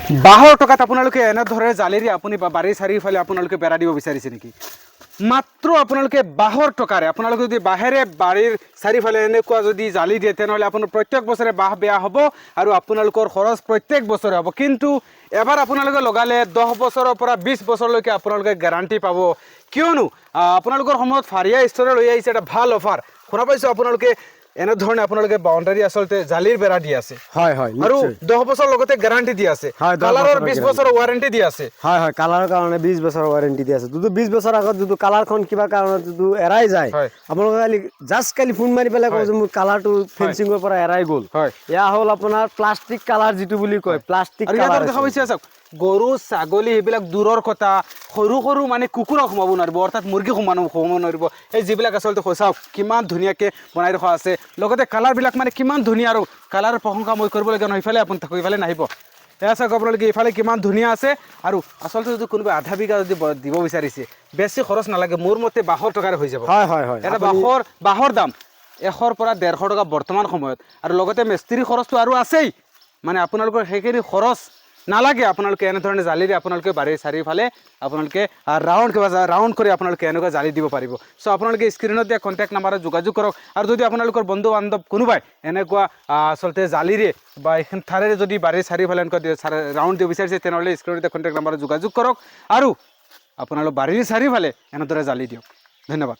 বাঁহৰ টকাত আপোনালোকে এনেধৰণে জালিৰে আপুনি বাৰীৰ চাৰিওফালে আপোনালোকে বেৰা দিব বিচাৰিছে নেকি? মাত্ৰ আপোনালোকে বাঁহৰ টকাৰে আপোনালোকে যদি বাঁহেৰে বাৰীৰ চাৰিওফালে এনেকুৱা যদি জালি দিয়ে তেনেহ'লে আপোনাৰ প্ৰত্যেক বছৰে বাঁহ বেয়া হ'ব আৰু আপোনালোকৰ খৰচ প্ৰত্যেক বছৰে হ'ব। কিন্তু এবাৰ আপোনালোকে লগালে 10 বছৰৰ পৰা 20 বছৰলৈকে আপোনালোকে গেৰাণ্টি পাব। কিয়নো আপোনালোকৰ সময়ত ফাৰিয়া ষ্টৰে লৈ আহিছে এটা ভাল অফাৰ। শুনা পাইছোঁ আপোনালোকে এনেধৰণে আপোনালোকে বাউণ্ডাৰী আচলতে জালিৰ বেৰা দি আছে। হয় হয় আৰু নিশ্চয় 10 বছৰ লগতে গেৰাণ্টি দি আছে। হয়, 10 কালাৰৰ বছৰৰ 20 guarantee। বছৰৰ ৱাৰেণ্টি দি আছে। হয় হয় কালাৰৰ কাৰণে 20 বছৰৰ ৱাৰেণ্টি দি আছে। যদি 20 বছৰ আগত যদি কালাৰখন কিবা কাৰণত যদি এৰাই যায় হয় আপোনালোকে কালি ফোন মাৰি পেলাই কয় হয় যে মোৰ কালাৰটো ফেঞ্চিঙৰ পৰা এৰাই গ'ল। হয় এয়া হ'ল আপোনাৰ প্লাষ্টিক কালাৰ যিটো বুলি কয় প্লাষ্টিক আৰু কালাৰ ইয়াত দেখা পাইছে চাওক গৰু ছাগলী সেইবিলাক দূৰৰ কথা সৰু সৰু মানে কুকুৰক সোমাব নোৱাৰিব অৰ্থাৎ মুৰ্গী সোমাব নোৱাৰিব। এই যিবিলাক আচলতে চাওক কিমান ধুনীয়াকৈ বনাই ৰখা আছে লগতে কালাৰবিলাক মানে কিমান ধুনীয়া আৰু কালাৰৰ প্ৰশংসা মই কৰিবলগীয়া নহয়। ইফালে আপুনি ইফালে নাহিব এয়া চাওক আপোনালোকে ইফালে কিমান ধুনীয়া আছে। আৰু আচলতে যদি কোনোবাই আধা বিঘা যদি দিব বিচাৰিছে বেছি খৰচ নালাগে। মোৰ মতে বাঁহৰ টকাৰে হৈ যাব। হয় হয় হয় এটা বাঁহৰ দাম 100 পৰা 150 টকা বৰ্তমান সময়ত আৰু লগতে মিস্ত্ৰী খৰচটো আৰু আছেই। মানে আপোনালোকৰ সেইখিনি খৰচ নালাগে। আপোনালোকে এনেধৰণে জালিৰে আপোনালোকে বাৰীৰ চাৰিওফালে আপোনালোকে ৰাউণ্ড কৰি আপোনালোকে এনেকুৱা জালি দিব পাৰিব। চ' আপোনালোকে স্ক্ৰীণত দিয়া কণ্টেক্ট নাম্বাৰত যোগাযোগ কৰক। আৰু যদি আপোনালোকৰ বন্ধু বান্ধৱ কোনোবাই এনেকুৱা আচলতে জালিৰে বা এইখন ঠাৰেৰে যদি বাৰীৰ চাৰিওফালে এনেকুৱা ৰাউণ্ড দিব বিচাৰিছে তেনেহ'লে স্ক্ৰীণত দিয়া কণ্টেক্ট নাম্বাৰত যোগাযোগ কৰক আৰু আপোনালোক বাৰীৰ চাৰিওফালে এনেদৰে জালি দিয়ক। ধন্যবাদ।